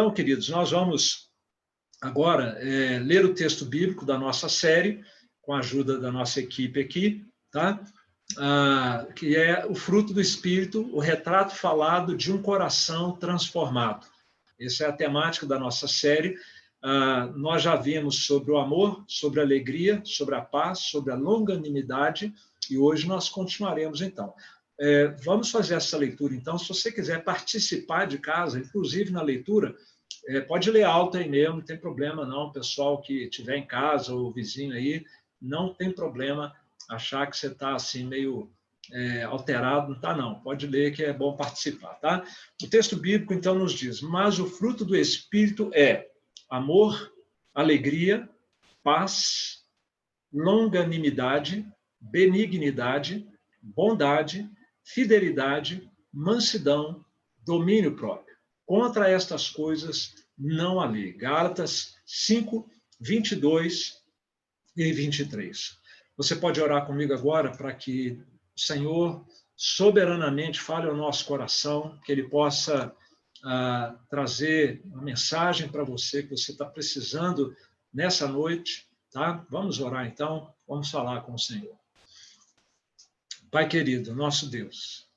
Então, queridos, nós vamos agora ler o texto bíblico da nossa série, com a ajuda da nossa equipe aqui, tá? Que é o fruto do Espírito, o retrato falado de um coração transformado. Essa é a temática da nossa série. Nós já vimos sobre o amor, sobre a alegria, sobre a paz, sobre a longanimidade, e hoje nós continuaremos, então. Vamos fazer essa leitura, então. Se você quiser participar de casa, inclusive na leitura, pode ler alto aí mesmo, não tem problema não. O pessoal que estiver em casa ou o vizinho aí, não tem problema achar que você está assim meio alterado, não está não. Pode ler que é bom participar, tá? O texto bíblico então nos diz: mas o fruto do Espírito é amor, alegria, paz, longanimidade, benignidade, bondade, fidelidade, mansidão, domínio próprio. Contra estas coisas não há lei. Gálatas 5, 22 e 23. Você pode orar comigo agora para que o Senhor soberanamente fale ao nosso coração, que Ele possa trazer uma mensagem para você que você está precisando nessa noite, tá? Vamos orar então, vamos falar com o Senhor. Pai querido, nosso Deus,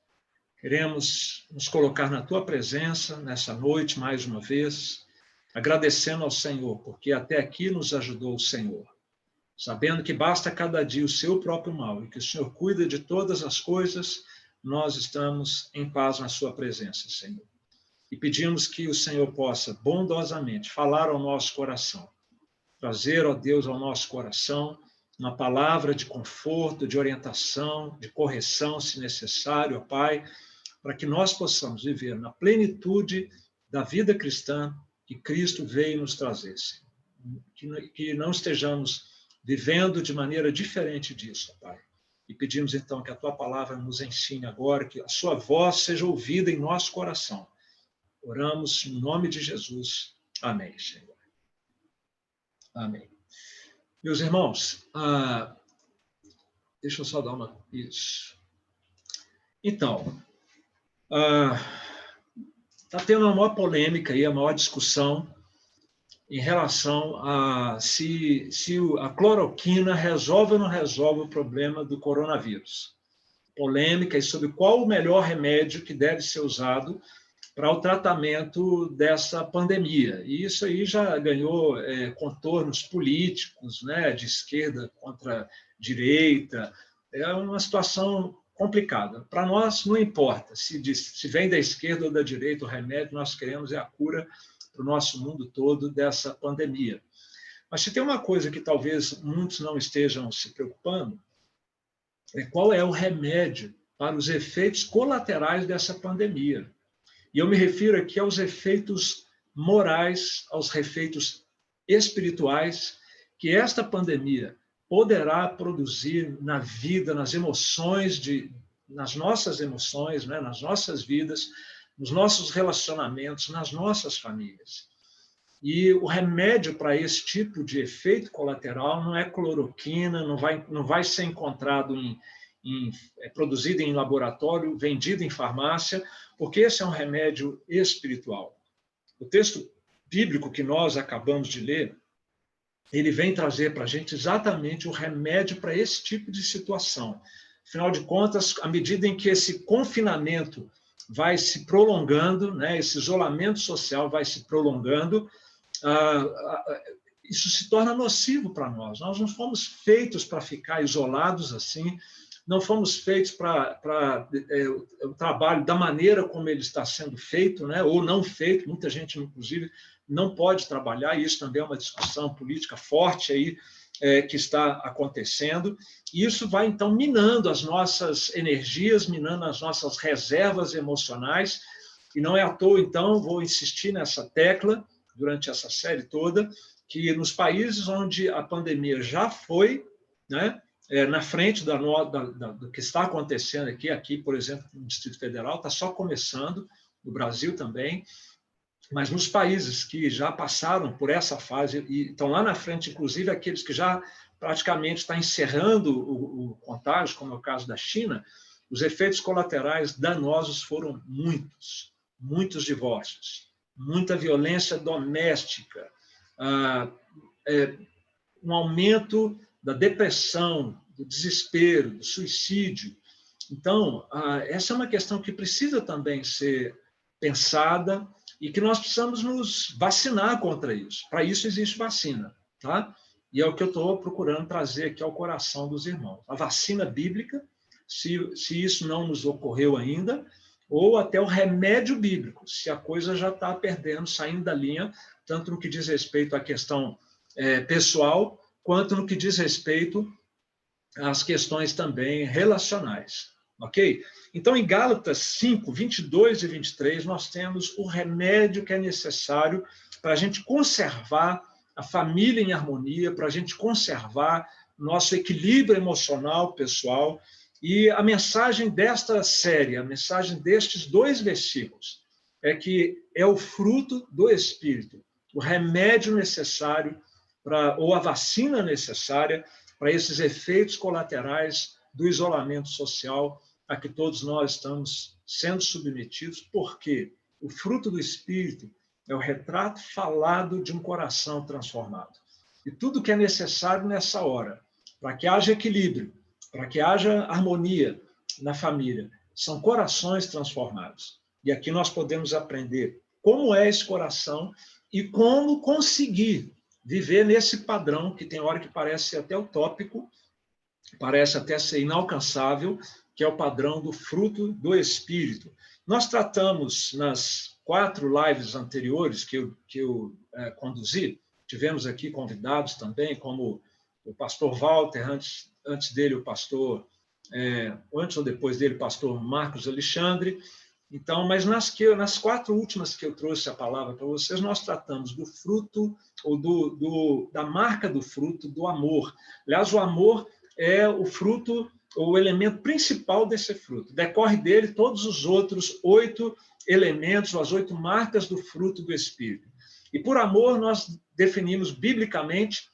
queremos nos colocar na Tua presença nessa noite mais uma vez, agradecendo ao Senhor, porque até aqui nos ajudou o Senhor, sabendo que basta cada dia o Seu próprio mal e que o Senhor cuida de todas as coisas, nós estamos em paz na Sua presença, Senhor. E pedimos que o Senhor possa bondosamente falar ao nosso coração, trazer, ó Deus, ao nosso coração uma palavra de conforto, de orientação, de correção, se necessário, ó Pai, para que nós possamos viver na plenitude da vida cristã que Cristo veio nos trazer, Senhor. Que não estejamos vivendo de maneira diferente disso, ó Pai. E pedimos, então, que a Tua palavra nos ensine agora, que a Sua voz seja ouvida em nosso coração. Oramos em nome de Jesus. Amém, Senhor. Amém. Meus irmãos, deixa eu só dar uma... Isso. Então, está tendo uma maior polêmica aí, a maior discussão em relação a se a cloroquina resolve ou não resolve o problema do coronavírus. Polêmica sobre qual o melhor remédio que deve ser usado para o tratamento dessa pandemia. E isso aí já ganhou contornos políticos, né, de esquerda contra direita. É uma situação complicada. Para nós, não importa se vem da esquerda ou da direita o remédio, nós queremos a cura para o nosso mundo todo dessa pandemia. Mas se tem uma coisa que talvez muitos não estejam se preocupando, é qual é o remédio para os efeitos colaterais dessa pandemia. E eu me refiro aqui aos efeitos morais, aos efeitos espirituais que esta pandemia poderá produzir na vida, nas emoções, nas nossas emoções, né, nas nossas vidas, nos nossos relacionamentos, nas nossas famílias. E o remédio para esse tipo de efeito colateral não é cloroquina, não vai ser encontrado produzido em laboratório, vendido em farmácia, porque esse é um remédio espiritual. O texto bíblico que nós acabamos de ler, ele vem trazer para a gente exatamente o remédio para esse tipo de situação. Afinal de contas, à medida em que esse confinamento vai se prolongando, né, esse isolamento social vai se prolongando, isso se torna nocivo para nós. Nós não fomos feitos para ficar isolados assim, não fomos feitos para o trabalho da maneira como ele está sendo feito, né, ou não feito. Muita gente, inclusive, não pode trabalhar, e isso também é uma discussão política forte aí, que está acontecendo. E isso vai, então, minando as nossas energias, minando as nossas reservas emocionais, e não é à toa, então, vou insistir nessa tecla durante essa série toda, que nos países onde a pandemia já foi, né, na frente do que está acontecendo aqui, por exemplo, no Distrito Federal, está só começando, no Brasil também, mas nos países que já passaram por essa fase e estão lá na frente, inclusive aqueles que já praticamente estão encerrando o contágio, como é o caso da China, os efeitos colaterais danosos foram muitos divórcios, muita violência doméstica, um aumento da depressão, do desespero, do suicídio. Então, essa é uma questão que precisa também ser pensada e que nós precisamos nos vacinar contra isso. Para isso existe vacina, tá? E é o que eu estou procurando trazer aqui ao coração dos irmãos. A vacina bíblica, se isso não nos ocorreu ainda, ou até o remédio bíblico, se a coisa já está perdendo, saindo da linha, tanto no que diz respeito à questão pessoal, quanto no que diz respeito às questões também relacionais. Ok? Então, em Gálatas 5, 22 e 23, nós temos o remédio que é necessário para a gente conservar a família em harmonia, para a gente conservar nosso equilíbrio emocional, pessoal. E a mensagem desta série, a mensagem destes 2 versículos, é que é o fruto do Espírito, o remédio necessário, ou a vacina necessária para esses efeitos colaterais do isolamento social a que todos nós estamos sendo submetidos, porque o fruto do Espírito é o retrato falado de um coração transformado. E tudo que é necessário nessa hora, para que haja equilíbrio, para que haja harmonia na família, são corações transformados. E aqui nós podemos aprender como é esse coração e como conseguir viver nesse padrão, que tem hora que parece até utópico, parece até ser inalcançável, que é o padrão do fruto do Espírito. Nós tratamos nas 4 lives anteriores que eu conduzi, tivemos aqui convidados também, como o pastor Walter, antes dele o pastor, antes ou depois dele o pastor Marcos Alexandre. Então, mas nas 4 últimas que eu trouxe a palavra para vocês, nós tratamos do fruto, ou da marca do fruto, do amor. Aliás, o amor é o fruto, o elemento principal desse fruto. Decorre dele todos os outros 8 elementos, as 8 marcas do fruto do Espírito. E por amor nós definimos biblicamente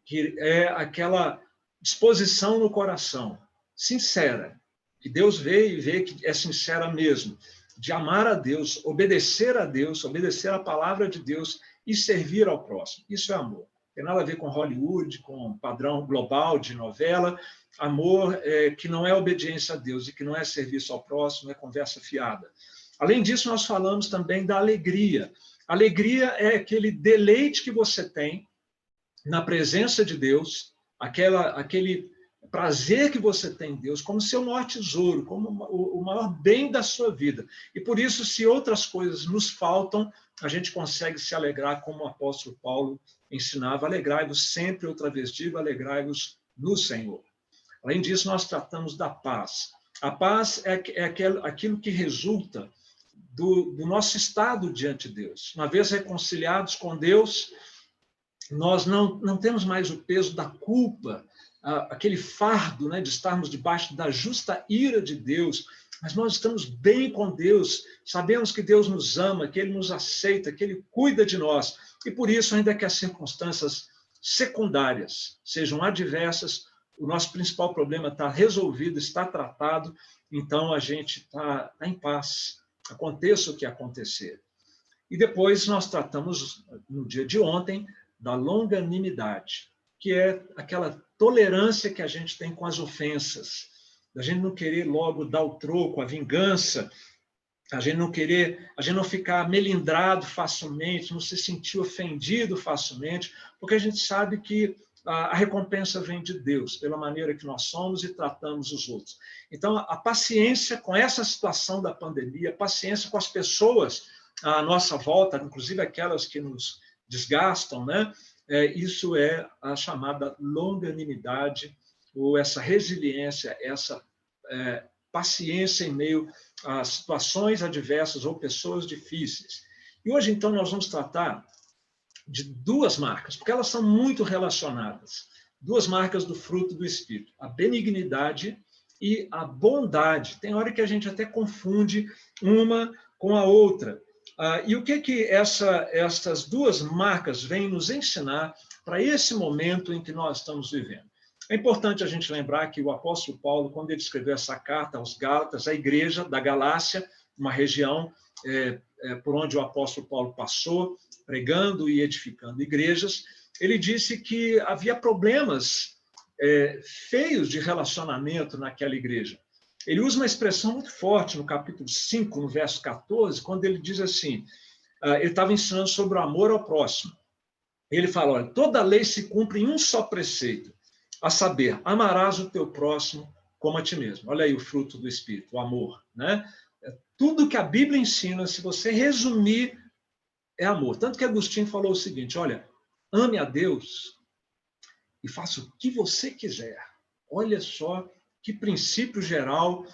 que é aquela disposição no coração, sincera, que Deus vê e vê que é sincera mesmo, de amar a Deus, obedecer a palavra de Deus e servir ao próximo. Isso é amor. Tem nada a ver com Hollywood, com padrão global de novela. Amor que não é obediência a Deus e que não é serviço ao próximo, é conversa fiada. Além disso, nós falamos também da alegria. Alegria é aquele deleite que você tem na presença de Deus, aquele prazer que você tem em Deus, como seu maior tesouro, como o maior bem da sua vida. E por isso, se outras coisas nos faltam, a gente consegue se alegrar, como o apóstolo Paulo ensinava: alegrai-vos sempre, outra vez digo, alegrai-vos no Senhor. Além disso, nós tratamos da paz. A paz é aquilo que resulta do nosso estado diante de Deus. Uma vez reconciliados com Deus, nós não temos mais o peso da culpa, aquele fardo, né, de estarmos debaixo da justa ira de Deus, mas nós estamos bem com Deus, sabemos que Deus nos ama, que Ele nos aceita, que Ele cuida de nós, e por isso, ainda que as circunstâncias secundárias sejam adversas, o nosso principal problema está resolvido, está tratado, então a gente está em paz, aconteça o que acontecer. E depois nós tratamos, no dia de ontem, da longanimidade, que é aquela tolerância que a gente tem com as ofensas, da gente não querer logo dar o troco, a vingança, a gente não ficar melindrado facilmente, não se sentir ofendido facilmente, porque a gente sabe que a recompensa vem de Deus, pela maneira que nós somos e tratamos os outros. Então, a paciência com essa situação da pandemia, a paciência com as pessoas à nossa volta, inclusive aquelas que nos desgastam, né? Isso é a chamada longanimidade, ou essa resiliência, essa paciência em meio a situações adversas ou pessoas difíceis. E hoje, então, nós vamos tratar de 2 marcas, porque elas são muito relacionadas. 2 marcas do fruto do Espírito: a benignidade e a bondade. Tem hora que a gente até confunde uma com a outra. E o que essas 2 marcas vêm nos ensinar para esse momento em que nós estamos vivendo? É importante a gente lembrar que o apóstolo Paulo, quando ele escreveu essa carta aos Gálatas, a igreja da Galácia, uma região por onde o apóstolo Paulo passou, pregando e edificando igrejas. Ele disse que havia problemas feios de relacionamento naquela igreja. Ele usa uma expressão muito forte no capítulo 5, no verso 14, quando ele diz assim, ele estava ensinando sobre o amor ao próximo. Ele fala, olha, toda lei se cumpre em um só preceito, a saber, amarás o teu próximo como a ti mesmo. Olha aí o fruto do Espírito, o amor, né? Tudo que a Bíblia ensina, se você resumir, é amor. Tanto que Agostinho falou o seguinte, olha, ame a Deus e faça o que você quiser. Olha só que princípio geral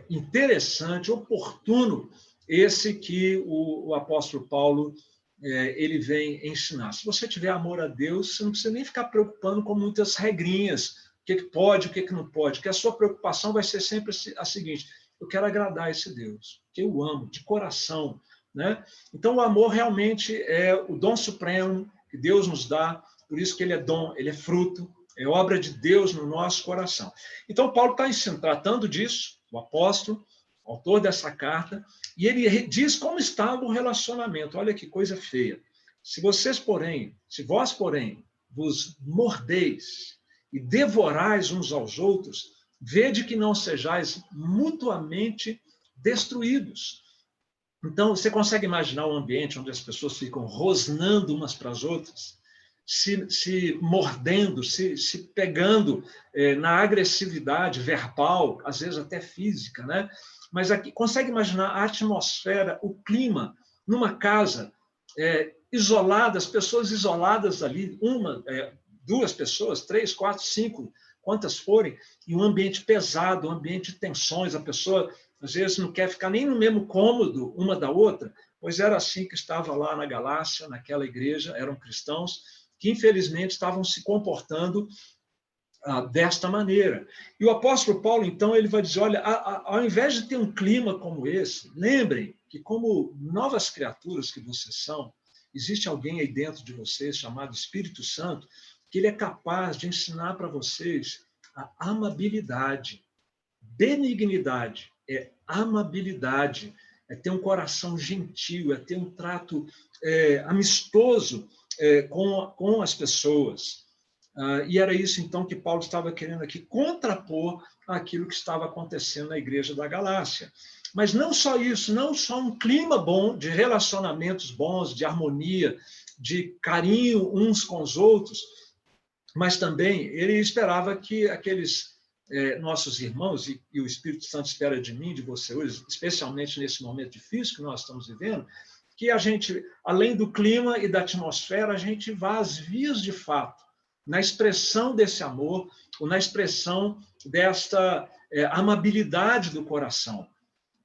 interessante, oportuno, esse que o apóstolo Paulo ele vem ensinar. Se você tiver amor a Deus, você não precisa nem ficar preocupando com muitas regrinhas, o que pode, o que não pode, que a sua preocupação vai ser sempre a seguinte, eu quero agradar esse Deus, que eu amo, de coração, né? Então, o amor realmente é o dom supremo que Deus nos dá, por isso que ele é dom, ele é fruto, é obra de Deus no nosso coração. Então, Paulo está tratando disso, o apóstolo, autor dessa carta, e ele diz como estava o relacionamento. Olha que coisa feia. Se vós, porém, vos mordeis e devorais uns aos outros, vede que não sejais mutuamente destruídos. Então, você consegue imaginar um ambiente onde as pessoas ficam rosnando umas para as outras? Se mordendo, se pegando na agressividade verbal, às vezes até física, né? Mas aqui, consegue imaginar a atmosfera, o clima, numa casa isolada, as pessoas isoladas ali, duas pessoas, 3, 4, 5, quantas forem, e um ambiente pesado, um ambiente de tensões, a pessoa às vezes não quer ficar nem no mesmo cômodo uma da outra, pois era assim que estava lá na Galácia, naquela igreja, eram cristãos, que infelizmente estavam se comportando desta maneira. E o apóstolo Paulo, então, ele vai dizer, olha, ao invés de ter um clima como esse, lembrem que como novas criaturas que vocês são, existe alguém aí dentro de vocês chamado Espírito Santo, que ele é capaz de ensinar para vocês a amabilidade, benignidade, amabilidade, ter um coração gentil, ter um trato amistoso com as pessoas. E era isso, então, que Paulo estava querendo aqui contrapor aquilo que estava acontecendo na igreja da Galácia. Mas não só isso, não só um clima bom, de relacionamentos bons, de harmonia, de carinho uns com os outros, mas também ele esperava que aqueles nossos irmãos, e o Espírito Santo espera de mim, de você hoje, especialmente nesse momento difícil que nós estamos vivendo, que a gente, além do clima e da atmosfera, a gente vá às vias de fato, na expressão desse amor, ou na expressão desta amabilidade do coração.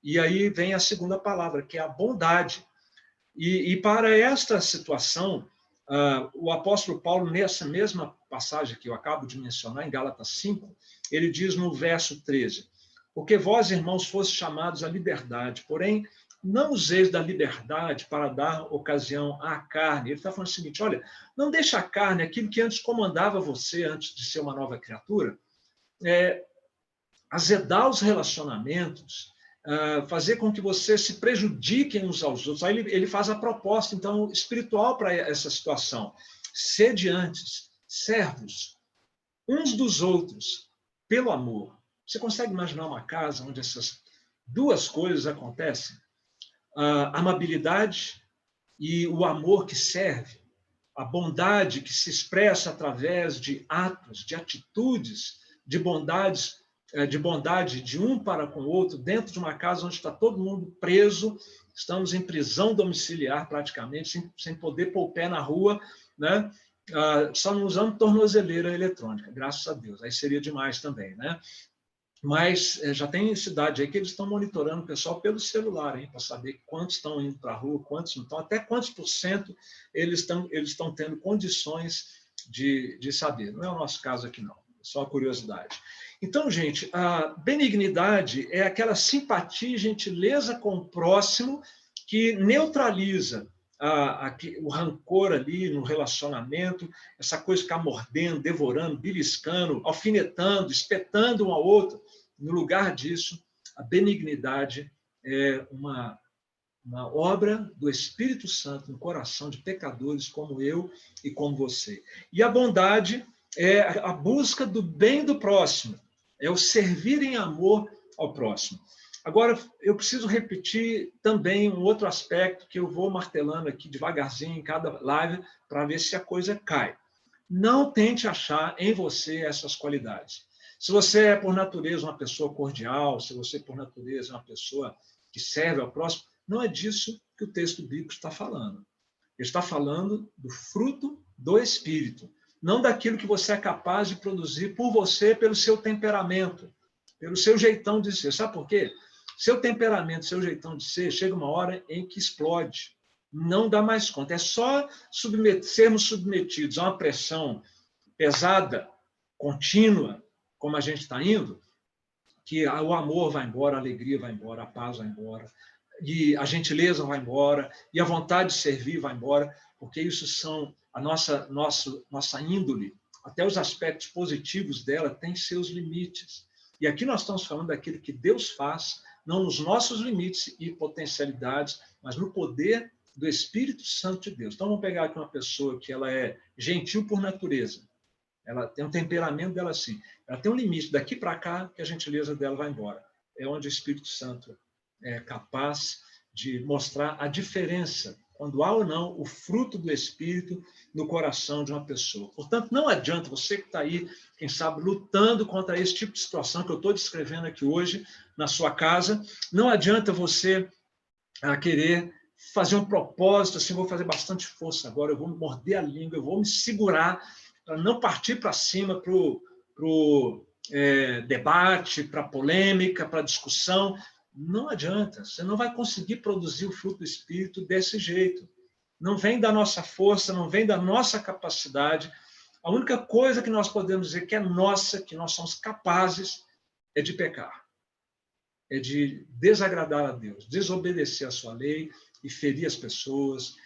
E aí vem a segunda palavra, que é a bondade. E para esta situação, o apóstolo Paulo, nessa mesma passagem que eu acabo de mencionar, em Gálatas 5, ele diz no verso 13, porque vós, irmãos, fostes chamados à liberdade, porém, não useis da liberdade para dar ocasião à carne. Ele está falando o seguinte, olha, não deixe a carne, aquilo que antes comandava você, antes de ser uma nova criatura, azedar os relacionamentos, fazer com que vocês se prejudiquem uns aos outros. Aí ele faz a proposta, então, espiritual para essa situação. Sede antes, servos, uns dos outros, pelo amor. Você consegue imaginar uma casa onde essas duas coisas acontecem? A amabilidade e o amor que serve, a bondade que se expressa através de atos, de atitudes, de bondade de um para com o outro, dentro de uma casa onde está todo mundo preso, estamos em prisão domiciliar praticamente, sem poder pôr o pé na rua, né? Só não usando tornozeleira eletrônica, graças a Deus, aí seria demais também, né? Mas já tem cidade aí que eles estão monitorando o pessoal pelo celular, para saber quantos estão indo para a rua, quantos não estão, até quantos % eles estão tendo condições de saber. Não é o nosso caso aqui, não, só curiosidade. Então, gente, a benignidade é aquela simpatia e gentileza com o próximo que neutraliza o rancor ali no relacionamento, essa coisa de ficar mordendo, devorando, beliscando, alfinetando, espetando um ao outro. No lugar disso, a benignidade é uma obra do Espírito Santo no coração de pecadores como eu e como você. E a bondade é a busca do bem do próximo, é o servir em amor ao próximo. Agora, eu preciso repetir também um outro aspecto que eu vou martelando aqui devagarzinho em cada live para ver se a coisa cai. Não tente achar em você essas qualidades. Se você é, por natureza, uma pessoa cordial, se você, por natureza, é uma pessoa que serve ao próximo, não é disso que o texto bíblico está falando. Ele está falando do fruto do Espírito, não daquilo que você é capaz de produzir por você, pelo seu temperamento, pelo seu jeitão de ser. Sabe por quê? Seu temperamento, seu jeitão de ser, chega uma hora em que explode. Não dá mais conta. É só sermos submetidos a uma pressão pesada, contínua, como a gente está indo, que o amor vai embora, a alegria vai embora, a paz vai embora, e a gentileza vai embora, e a vontade de servir vai embora, porque isso são a nossa índole, até os aspectos positivos dela têm seus limites. E aqui nós estamos falando daquilo que Deus faz, não nos nossos limites e potencialidades, mas no poder do Espírito Santo de Deus. Então, vamos pegar aqui uma pessoa que ela é gentil por natureza, ela tem um temperamento dela assim, ela tem um limite, daqui para cá que a gentileza dela vai embora. É onde o Espírito Santo é capaz de mostrar a diferença, quando há ou não o fruto do Espírito no coração de uma pessoa. Portanto, não adianta você que está aí, quem sabe, lutando contra esse tipo de situação que eu estou descrevendo aqui hoje na sua casa, não adianta você querer fazer um propósito, assim, vou fazer bastante força agora, eu vou morder a língua, eu vou me segurar para não partir para cima, para o debate, para a polêmica, para a discussão. Não adianta, você não vai conseguir produzir o fruto do Espírito desse jeito. Não vem da nossa força, não vem da nossa capacidade. A única coisa que nós podemos dizer que é nossa, que nós somos capazes, é de pecar. É de desagradar a Deus, desobedecer a sua lei e ferir as pessoas.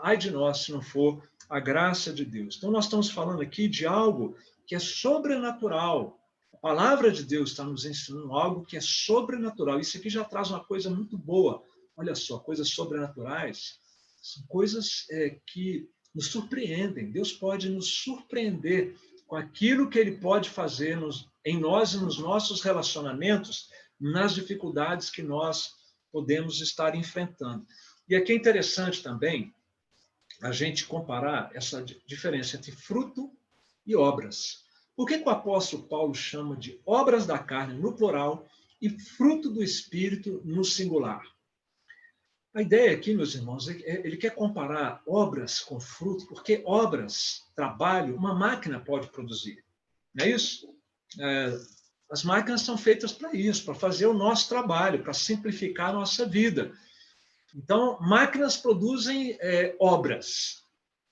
Ai de nós se não for a graça de Deus. Então, nós estamos falando aqui de algo que é sobrenatural. A palavra de Deus está nos ensinando algo que é sobrenatural. Isso aqui já traz uma coisa muito boa. Olha só, coisas sobrenaturais são coisas que nos surpreendem. Deus pode nos surpreender com aquilo que Ele pode fazer em nós e nos nossos relacionamentos, nas dificuldades que nós podemos estar enfrentando. E aqui é interessante também a gente comparar essa diferença entre fruto e obras. Por que o apóstolo Paulo chama de obras da carne no plural e fruto do Espírito no singular? A ideia aqui, meus irmãos, ele quer comparar obras com fruto, porque obras, trabalho, uma máquina pode produzir. Não é isso? As máquinas são feitas para isso, para fazer o nosso trabalho, para simplificar a nossa vida. Então, máquinas produzem obras.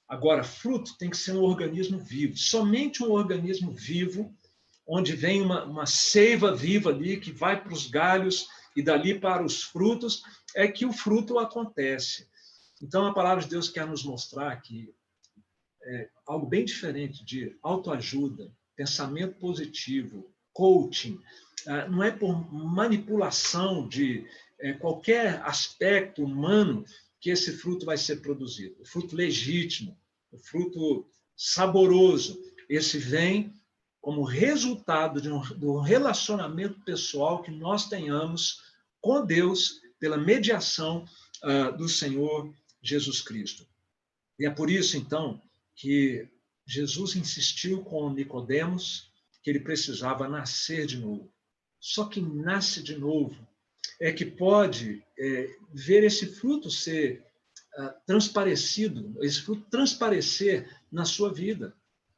Agora, fruto tem que ser um organismo vivo. Somente um organismo vivo, onde vem uma seiva viva ali, que vai para os galhos e dali para os frutos, é que o fruto acontece. Então, a palavra de Deus quer nos mostrar que algo bem diferente de autoajuda, pensamento positivo, coaching, não é por manipulação de qualquer aspecto humano que esse fruto vai ser produzido. O fruto legítimo, o fruto saboroso, esse vem como resultado de um relacionamento pessoal que nós tenhamos com Deus pela mediação do Senhor Jesus Cristo. E é por isso, então, que Jesus insistiu com Nicodemos que ele precisava nascer de novo. Só quem nasce de novo é que pode ver esse fruto ser transparecido, esse fruto transparecer na sua vida,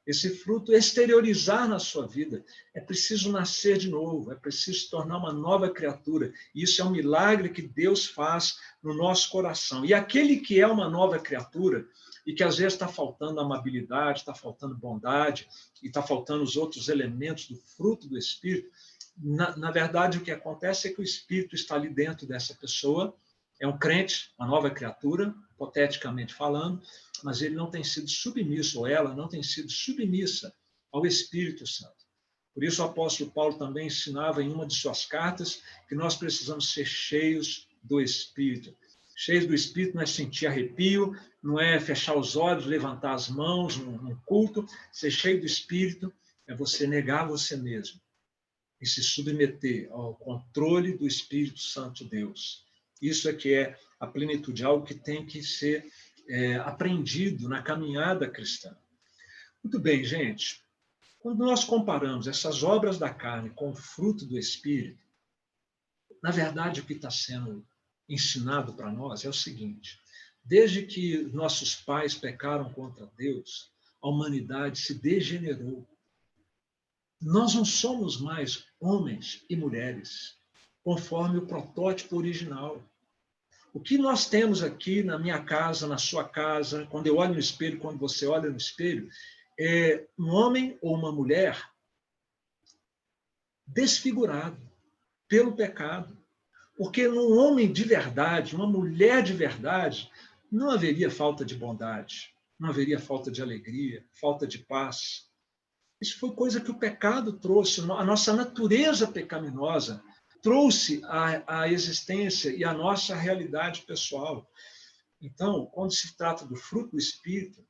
esse fruto exteriorizar na sua vida. É preciso nascer de novo, é preciso se tornar uma nova criatura. E isso é um milagre que Deus faz no nosso coração. E aquele que é uma nova criatura, e que às vezes está faltando amabilidade, está faltando bondade, e está faltando os outros elementos do fruto do Espírito, na verdade o que acontece é que o Espírito está ali dentro dessa pessoa, é um crente, uma nova criatura, hipoteticamente falando, mas ele não tem sido submisso, ou ela não tem sido submissa ao Espírito Santo. Por isso o apóstolo Paulo também ensinava em uma de suas cartas que nós precisamos ser cheios do Espírito. Cheios do Espírito não é sentir arrepio, não é fechar os olhos, levantar as mãos num culto. Ser cheio do Espírito é você negar você mesmo e se submeter ao controle do Espírito Santo de Deus. Isso é que é a plenitude, algo que tem que ser aprendido na caminhada cristã. Muito bem, gente. Quando nós comparamos essas obras da carne com o fruto do Espírito, na verdade, o que está sendo ensinado para nós é o seguinte: desde que nossos pais pecaram contra Deus, a humanidade se degenerou. Nós não somos mais homens e mulheres, conforme o protótipo original. O que nós temos aqui na minha casa, na sua casa, quando eu olho no espelho, quando você olha no espelho, é um homem ou uma mulher desfigurado pelo pecado. Porque num homem de verdade, uma mulher de verdade, não haveria falta de bondade, não haveria falta de alegria, falta de paz. Isso foi coisa que o pecado trouxe, a nossa natureza pecaminosa trouxe à existência e à nossa realidade pessoal. Então, quando se trata do fruto do Espírito,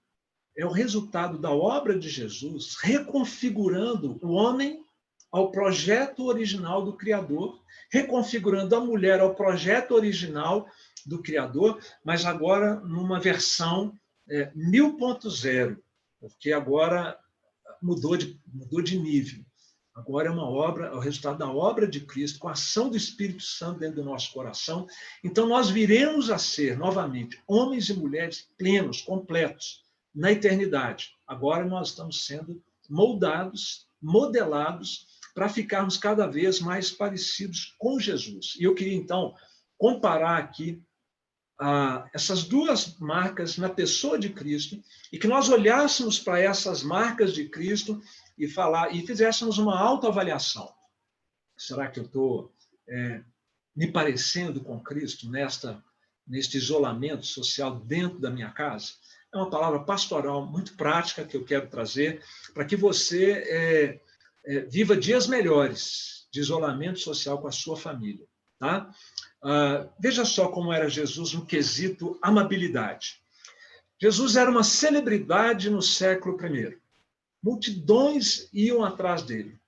é o resultado da obra de Jesus reconfigurando o homem ao projeto original do Criador, reconfigurando a mulher ao projeto original do Criador, mas agora numa versão 1000.0, porque agora mudou de nível. Agora é uma obra, é o resultado da obra de Cristo, com a ação do Espírito Santo dentro do nosso coração. Então nós viremos a ser, novamente, homens e mulheres plenos, completos, na eternidade. Agora nós estamos sendo moldados, modelados, para ficarmos cada vez mais parecidos com Jesus. E eu queria, então, comparar aqui essas duas marcas na pessoa de Cristo, e que nós olhássemos para essas marcas de Cristo e fizéssemos uma autoavaliação. Será que eu estou me parecendo com Cristo neste isolamento social dentro da minha casa? É uma palavra pastoral muito prática que eu quero trazer para que você viva dias melhores de isolamento social com a sua família. Tá? Veja só como era Jesus no quesito amabilidade. Jesus era uma celebridade no século I. Multidões iam atrás dele.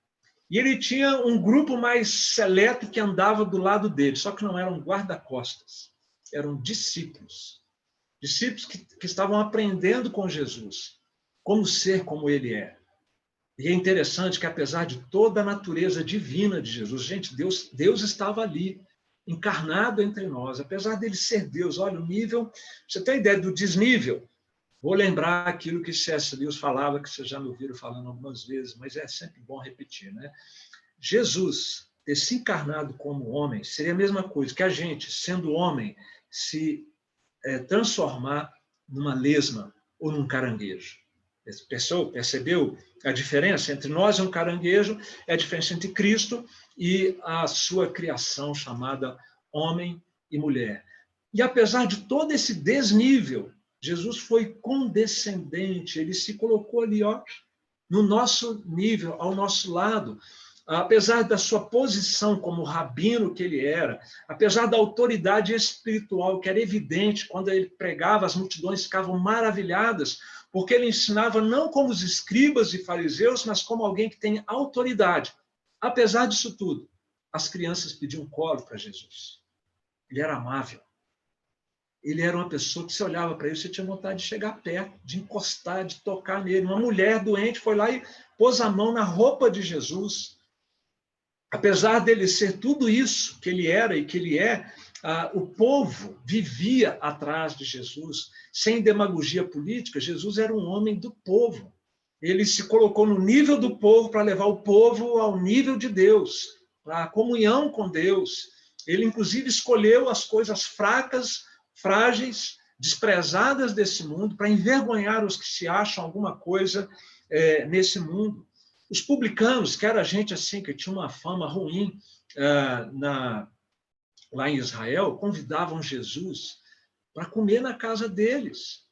E ele tinha um grupo mais seleto que andava do lado dele, só que não eram guarda-costas, eram discípulos. Discípulos que estavam aprendendo com Jesus como ser como ele é. E é interessante que, apesar de toda a natureza divina de Jesus, gente, Deus estava ali, encarnado entre nós, apesar dele ser Deus. Olha, o nível, você tem ideia do desnível? Vou lembrar aquilo que C.S. Lewis falava, que vocês já me ouviram falando algumas vezes, mas é sempre bom repetir, né? Jesus ter se encarnado como homem seria a mesma coisa que a gente, sendo homem, se transformar numa lesma ou num caranguejo. Percebeu a diferença entre nós e um caranguejo? É a diferença entre Cristo e a sua criação chamada homem e mulher. E apesar de todo esse desnível, Jesus foi condescendente, ele se colocou ali, no nosso nível, ao nosso lado. Apesar da sua posição como rabino que ele era, apesar da autoridade espiritual que era evidente, quando ele pregava, as multidões ficavam maravilhadas, porque ele ensinava não como os escribas e fariseus, mas como alguém que tem autoridade. Apesar disso tudo, as crianças pediam colo para Jesus. Ele era amável. Ele era uma pessoa que você olhava para ele, você tinha vontade de chegar perto, de encostar, de tocar nele. Uma mulher doente foi lá e pôs a mão na roupa de Jesus. Apesar dele ser tudo isso que ele era e que ele é, o povo vivia atrás de Jesus. Sem demagogia política, Jesus era um homem do povo. Ele se colocou no nível do povo para levar o povo ao nível de Deus, para a comunhão com Deus. Ele, inclusive, escolheu as coisas fracas, frágeis, desprezadas desse mundo, para envergonhar os que se acham alguma coisa nesse mundo. Os publicanos, que era gente assim, que tinha uma fama ruim lá em Israel, convidavam Jesus para comer na casa deles.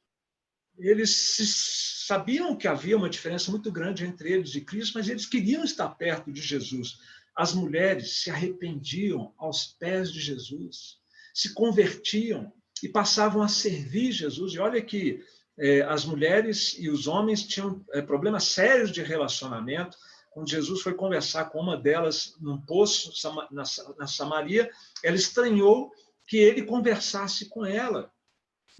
sabiam que havia uma diferença muito grande entre eles e Cristo, mas eles queriam estar perto de Jesus. As mulheres se arrependiam aos pés de Jesus, se convertiam e passavam a servir Jesus. E olha que as mulheres e os homens tinham problemas sérios de relacionamento. Quando Jesus foi conversar com uma delas num poço na Samaria, ela estranhou que ele conversasse com ela.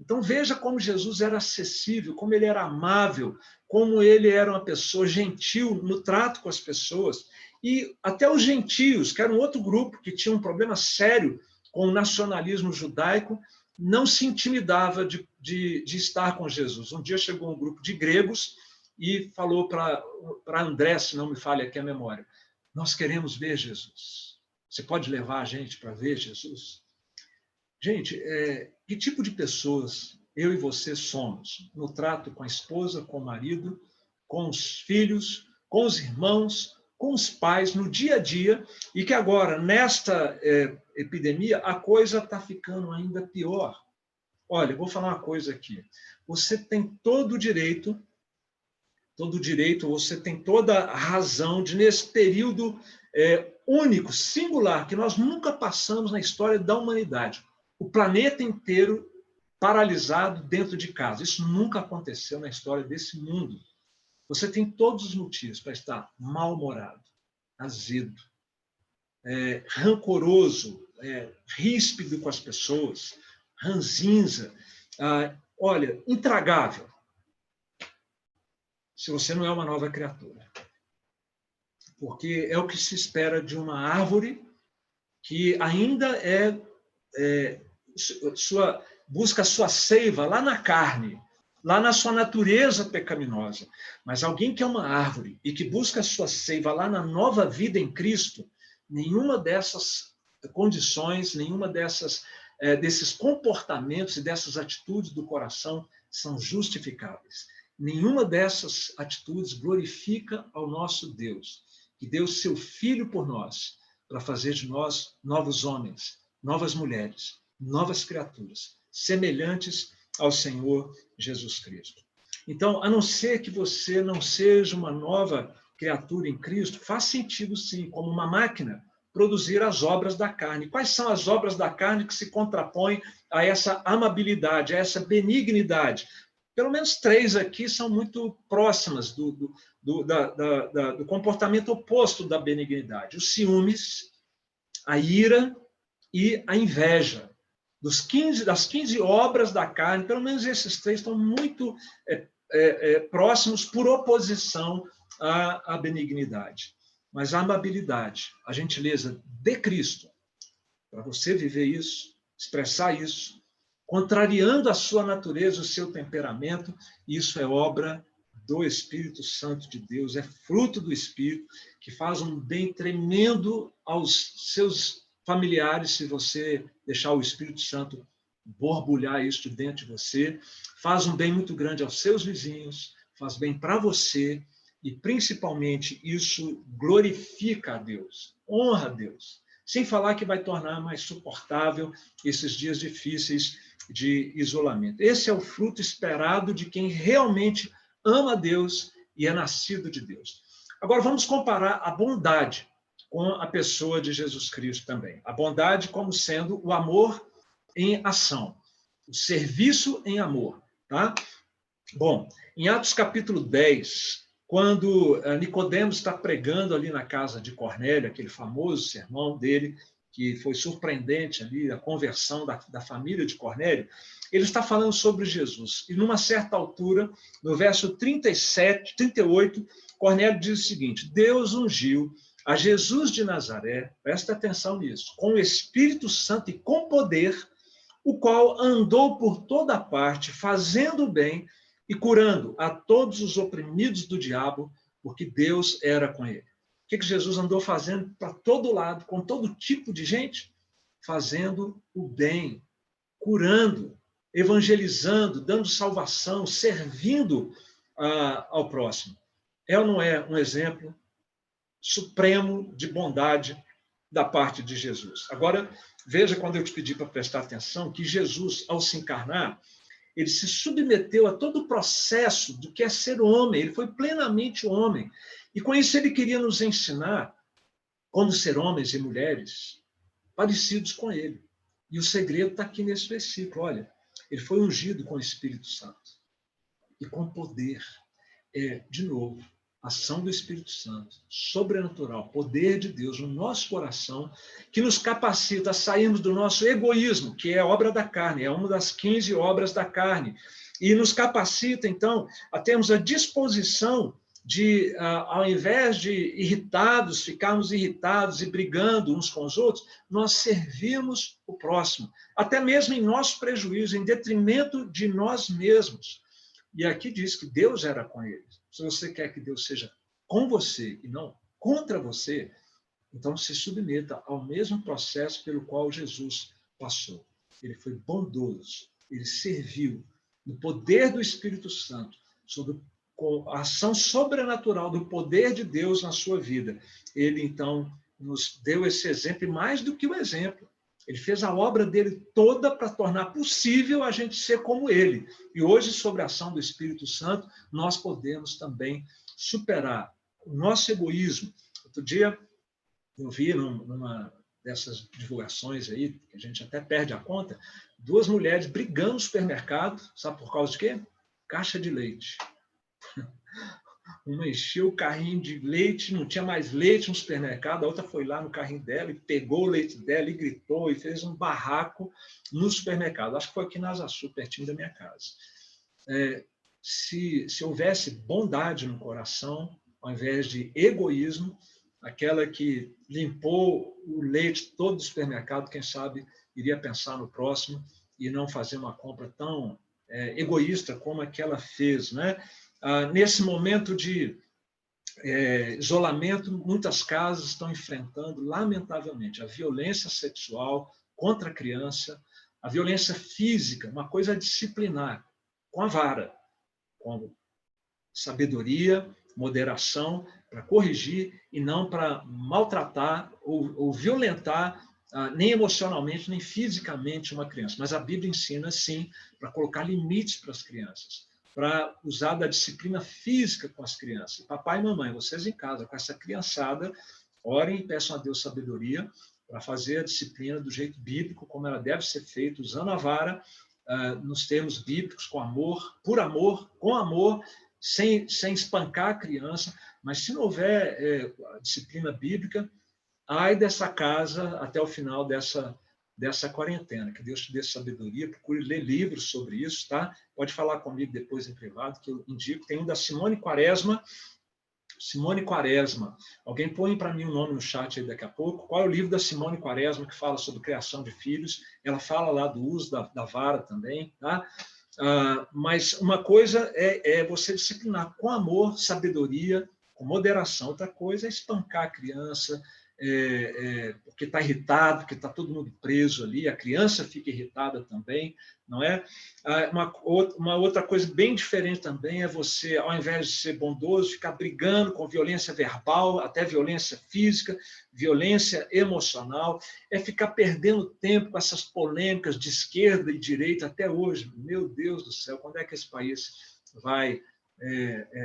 Então veja como Jesus era acessível, como ele era amável, como ele era uma pessoa gentil no trato com as pessoas. E até os gentios, que era um outro grupo que tinha um problema sério com o nacionalismo judaico, não se intimidava de estar com Jesus. Um dia chegou um grupo de gregos e falou para André, se não me falha aqui a memória, nós queremos ver Jesus. Você pode levar a gente para ver Jesus? Gente, que tipo de pessoas eu e você somos no trato com a esposa, com o marido, com os filhos, com os irmãos, com os pais, no dia a dia, e que agora, nesta epidemia, a coisa está ficando ainda pior. Olha, vou falar uma coisa aqui. Você tem todo o direito, você tem toda a razão de, nesse período único, singular, que nós nunca passamos na história da humanidade, o planeta inteiro paralisado dentro de casa. Isso nunca aconteceu na história desse mundo. Você tem todos os motivos para estar mal-humorado, azedo, rancoroso, ríspido com as pessoas, ranzinza, olha, intragável, se você não é uma nova criatura. Porque é o que se espera de uma árvore que ainda busca a sua seiva lá na carne, lá na sua natureza pecaminosa. Mas alguém que é uma árvore e que busca a sua seiva lá na nova vida em Cristo, nenhuma dessas condições, nenhuma desses comportamentos e dessas atitudes do coração são justificáveis. Nenhuma dessas atitudes glorifica ao nosso Deus, que deu seu Filho por nós, para fazer de nós novos homens, novas mulheres, novas criaturas, semelhantes ao Senhor Jesus Cristo. Então, a não ser que você não seja uma nova criatura em Cristo, faz sentido, sim, como uma máquina, produzir as obras da carne. Quais são as obras da carne que se contrapõem a essa amabilidade, a essa benignidade? Pelo menos 3 aqui são muito próximas do comportamento oposto da benignidade. Os ciúmes, a ira e a inveja. Das 15 obras da carne, pelo menos esses 3 estão muito próximos por oposição à benignidade. Mas a amabilidade, a gentileza de Cristo, para você viver isso, expressar isso, contrariando a sua natureza, o seu temperamento, isso é obra do Espírito Santo de Deus, é fruto do Espírito, que faz um bem tremendo aos seus familiares, se você deixar o Espírito Santo borbulhar isso dentro de você, faz um bem muito grande aos seus vizinhos, faz bem para você, e principalmente isso glorifica a Deus, honra a Deus, sem falar que vai tornar mais suportável esses dias difíceis de isolamento. Esse é o fruto esperado de quem realmente ama a Deus e é nascido de Deus. Agora vamos comparar a bondade com a pessoa de Jesus Cristo também. A bondade como sendo o amor em ação, o serviço em amor. Tá? Bom, em Atos capítulo 10, quando Nicodemos está pregando ali na casa de Cornélio, aquele famoso sermão dele, que foi surpreendente ali, a conversão da família de Cornélio, ele está falando sobre Jesus. E numa certa altura, no verso 38, Cornélio diz o seguinte: Deus ungiu a Jesus de Nazaré, presta atenção nisso, com o Espírito Santo e com poder, o qual andou por toda parte, fazendo o bem e curando a todos os oprimidos do diabo, porque Deus era com ele. O que Jesus andou fazendo para todo lado, com todo tipo de gente? Fazendo o bem, curando, evangelizando, dando salvação, servindo ao próximo. É ou não é um exemplo supremo de bondade da parte de Jesus? Agora, veja, quando eu te pedi para prestar atenção, que Jesus, ao se encarnar, ele se submeteu a todo o processo do que é ser homem, ele foi plenamente homem. E com isso ele queria nos ensinar como ser homens e mulheres parecidos com ele. E o segredo está aqui nesse versículo, olha, ele foi ungido com o Espírito Santo e com poder. De novo, ação do Espírito Santo, sobrenatural, poder de Deus no nosso coração, que nos capacita a sairmos do nosso egoísmo, que é a obra da carne, é uma das 15 obras da carne, e nos capacita, então, a termos a disposição de, ao invés de irritados, ficarmos irritados e brigando uns com os outros, nós servimos o próximo, até mesmo em nosso prejuízo, em detrimento de nós mesmos. E aqui diz que Deus era com eles. Se você quer que Deus seja com você e não contra você, então se submeta ao mesmo processo pelo qual Jesus passou. Ele foi bondoso, ele serviu no poder do Espírito Santo, com a ação sobrenatural do poder de Deus na sua vida. Ele, então, nos deu esse exemplo, e mais do que o exemplo, ele fez a obra dele toda para tornar possível a gente ser como ele. E hoje, sob a ação do Espírito Santo, nós podemos também superar o nosso egoísmo. Outro dia, eu vi numa dessas divulgações aí, que a gente até perde a conta, 2 mulheres brigando no supermercado, sabe por causa de quê? Caixa de leite. Uma encheu o carrinho de leite, não tinha mais leite no supermercado, a outra foi lá no carrinho dela e pegou o leite dela e gritou e fez um barraco no supermercado. Acho que foi aqui na Asa Sul, pertinho da minha casa. Se houvesse bondade no coração, ao invés de egoísmo, aquela que limpou o leite todo do supermercado, quem sabe iria pensar no próximo e não fazer uma compra tão egoísta como a que ela fez, né? Nesse momento de isolamento, muitas casas estão enfrentando, lamentavelmente, a violência sexual contra a criança, a violência física, uma coisa disciplinar, com a vara, com sabedoria, moderação, para corrigir e não para maltratar ou violentar nem emocionalmente, nem fisicamente uma criança. Mas a Bíblia ensina, sim, para colocar limites para as crianças, para usar da disciplina física com as crianças. Papai e mamãe, vocês em casa, com essa criançada, orem e peçam a Deus sabedoria para fazer a disciplina do jeito bíblico, como ela deve ser feita, usando a vara, nos termos bíblicos, com amor, por amor, com amor, sem espancar a criança. Mas se não houver disciplina bíblica, ai dessa casa até o final dessa quarentena. Que Deus te dê sabedoria, procure ler livros sobre isso, tá? Pode falar comigo depois em privado, que eu indico. Tem um da Simone Quaresma. Simone Quaresma. Alguém põe para mim o nome no chat aí daqui a pouco. Qual é o livro da Simone Quaresma que fala sobre criação de filhos? Ela fala lá do uso da vara também, tá? Mas uma coisa é você disciplinar com amor, sabedoria, com moderação. Outra coisa é espancar a criança, porque está irritado, porque está todo mundo preso ali, a criança fica irritada também, não é? Uma outra coisa bem diferente também é você, ao invés de ser bondoso, ficar brigando com violência verbal, até violência física, violência emocional, é ficar perdendo tempo com essas polêmicas de esquerda e direita até hoje. Meu Deus do céu, quando é que esse país vai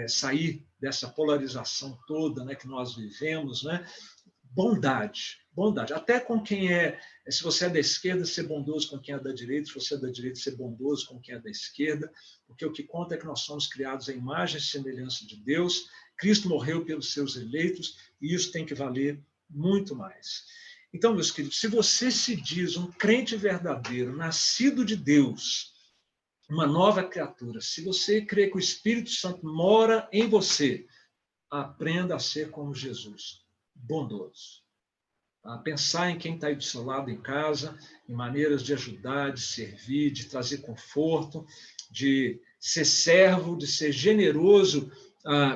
sair dessa polarização toda, né, que nós vivemos, né? Bondade, até com quem se você é da esquerda, ser bondoso com quem é da direita, se você é da direita, ser bondoso com quem é da esquerda, porque o que conta é que nós somos criados à imagem e semelhança de Deus, Cristo morreu pelos seus eleitos, e isso tem que valer muito mais. Então, meus queridos, se você se diz um crente verdadeiro, nascido de Deus, uma nova criatura, se você crê que o Espírito Santo mora em você, aprenda a ser como Jesus, bondoso. A pensar em quem está aí do seu lado em casa, em maneiras de ajudar, de servir, de trazer conforto, de ser servo, de ser generoso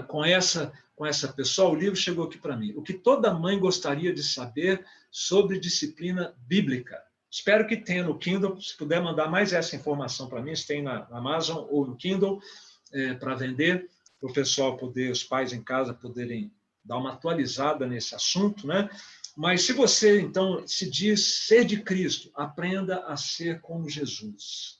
com essa pessoa. O livro chegou aqui para mim. O que toda mãe gostaria de saber sobre disciplina bíblica. Espero que tenha no Kindle. Se puder mandar mais essa informação para mim, se tem na Amazon ou no Kindle, para vender, para o pessoal poder, os pais em casa poderem dar uma atualizada nesse assunto, né? Mas se você, então, se diz ser de Cristo, aprenda a ser como Jesus.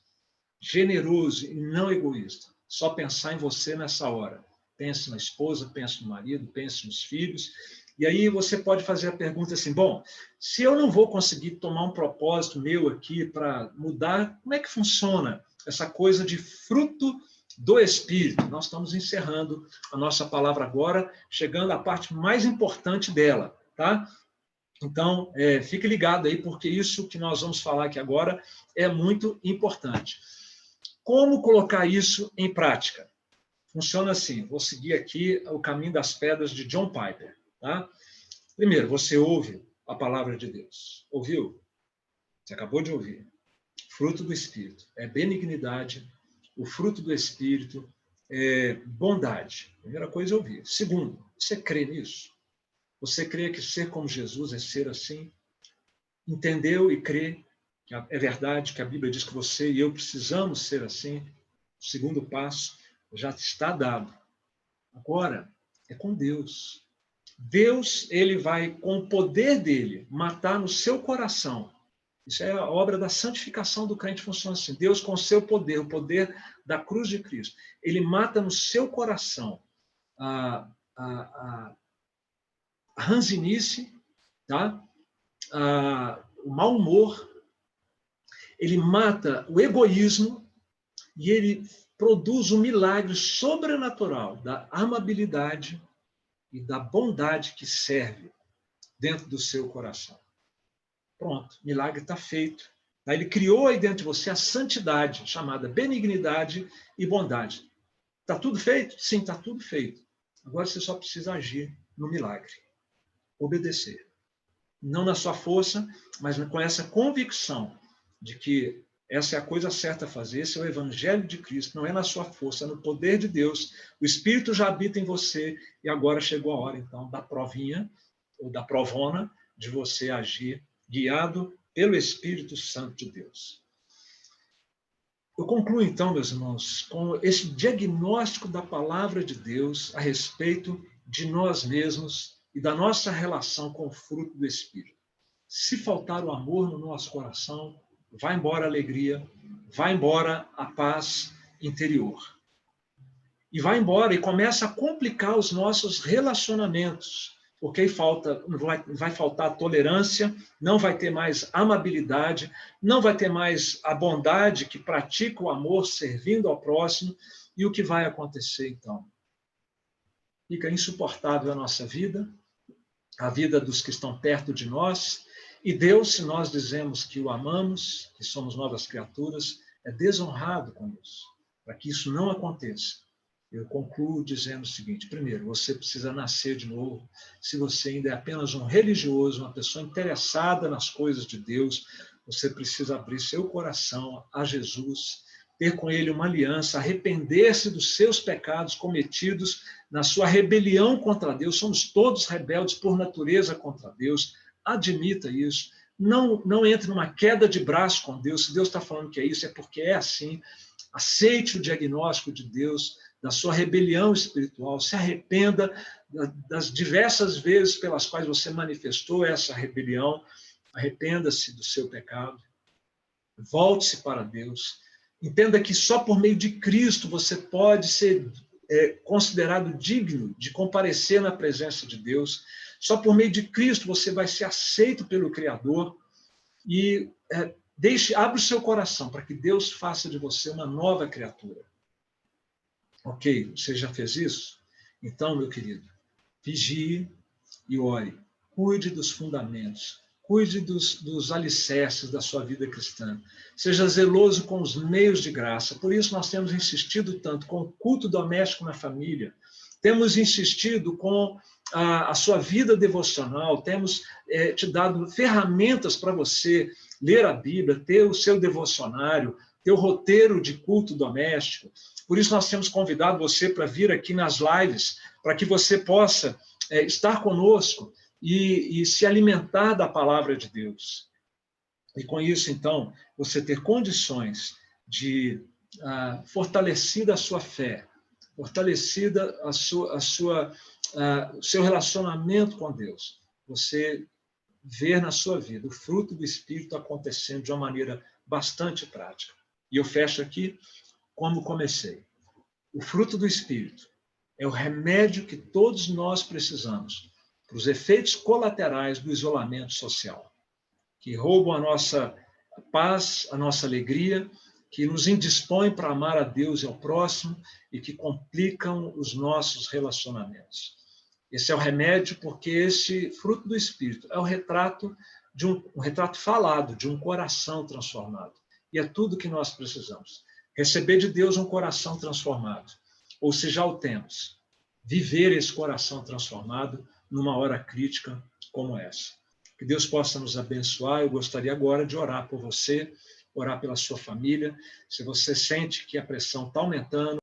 generoso e não egoísta. Só pensar em você nessa hora. Pense na esposa, pense no marido, pense nos filhos. E aí você pode fazer a pergunta assim, bom, se eu não vou conseguir tomar um propósito meu aqui para mudar, como é que funciona essa coisa de fruto do Espírito? Nós estamos encerrando a nossa palavra agora, chegando à parte mais importante dela, tá? Então, fique ligado aí, porque isso que nós vamos falar aqui agora é muito importante. Como colocar isso em prática? Funciona assim, vou seguir aqui o caminho das pedras de John Piper. Tá? Primeiro, você ouve a palavra de Deus. Ouviu? Você acabou de ouvir. Fruto do Espírito é benignidade, o fruto do Espírito é bondade. Primeira coisa é ouvir. Segundo, você crê nisso? Você crê que ser como Jesus é ser assim? Entendeu e crê que é verdade, que a Bíblia diz que você e eu precisamos ser assim? O segundo passo já está dado. Agora, é com Deus. Deus, ele vai, com o poder dele, matar no seu coração. Isso é a obra da santificação do crente, funciona assim. Deus, com o seu poder, o poder da cruz de Cristo, ele mata no seu coração a ranzinice, tá? O mau humor, ele mata o egoísmo e ele produz um milagre sobrenatural da amabilidade e da bondade que serve dentro do seu coração. Pronto, o milagre está feito. Ele criou aí dentro de você a santidade, chamada benignidade e bondade. Está tudo feito? Sim, está tudo feito. Agora você só precisa agir no milagre. Obedecer. Não na sua força, mas com essa convicção de que essa é a coisa certa a fazer, esse é o Evangelho de Cristo, não é na sua força, é no poder de Deus. O Espírito já habita em você e agora chegou a hora, então, da provinha, ou da provona, de você agir guiado pelo Espírito Santo de Deus. Eu concluo, então, meus irmãos, com esse diagnóstico da palavra de Deus a respeito de nós mesmos e da nossa relação com o fruto do Espírito. Se faltar o amor no nosso coração, vai embora a alegria, vai embora a paz interior. E vai embora e começa a complicar os nossos relacionamentos, porque vai faltar tolerância, não vai ter mais amabilidade, não vai ter mais a bondade que pratica o amor servindo ao próximo. E o que vai acontecer, então? Fica insuportável a nossa vida, a vida dos que estão perto de nós, e Deus, se nós dizemos que o amamos, que somos novas criaturas, é desonrado com isso. Para que isso não aconteça, eu concluo dizendo o seguinte: primeiro, você precisa nascer de novo. Se você ainda é apenas um religioso, uma pessoa interessada nas coisas de Deus, você precisa abrir seu coração a Jesus, ter com ele uma aliança, arrepender-se dos seus pecados cometidos na sua rebelião contra Deus. Somos todos rebeldes por natureza contra Deus. Admita isso. Não entre numa queda de braço com Deus. Se Deus está falando que é isso, é porque é assim. Aceite o diagnóstico de Deus da sua rebelião espiritual. Se arrependa das diversas vezes pelas quais você manifestou essa rebelião. Arrependa-se do seu pecado. Volte-se para Deus. Entenda que só por meio de Cristo você pode ser considerado digno de comparecer na presença de Deus. Só por meio de Cristo você vai ser aceito pelo Criador. E abre o seu coração para que Deus faça de você uma nova criatura. Ok, você já fez isso? Então, meu querido, vigie e ore. Cuide dos fundamentos. Cuide dos alicerces da sua vida cristã. Seja zeloso com os meios de graça. Por isso nós temos insistido tanto com o culto doméstico na família. Temos insistido com a sua vida devocional. Temos te dado ferramentas para você ler a Bíblia, ter o seu devocionário, ter o roteiro de culto doméstico. Por isso nós temos convidado você para vir aqui nas lives, para que você possa estar conosco e se alimentar da palavra de Deus. E com isso, então, você ter condições de fortalecida a sua fé, fortalecida o seu relacionamento com Deus, você ver na sua vida o fruto do Espírito acontecendo de uma maneira bastante prática. E eu fecho aqui como comecei. O fruto do Espírito é o remédio que todos nós precisamos para os efeitos colaterais do isolamento social, que roubam a nossa paz, a nossa alegria, que nos indispõem para amar a Deus e ao próximo e que complicam os nossos relacionamentos. Esse é o remédio porque esse fruto do Espírito é o retrato de um retrato falado, de um coração transformado. E é tudo que nós precisamos. Receber de Deus um coração transformado. Ou se já o temos, viver esse coração transformado numa hora crítica como essa. Que Deus possa nos abençoar. Eu gostaria agora de orar por você, orar pela sua família. Se você sente que a pressão está aumentando,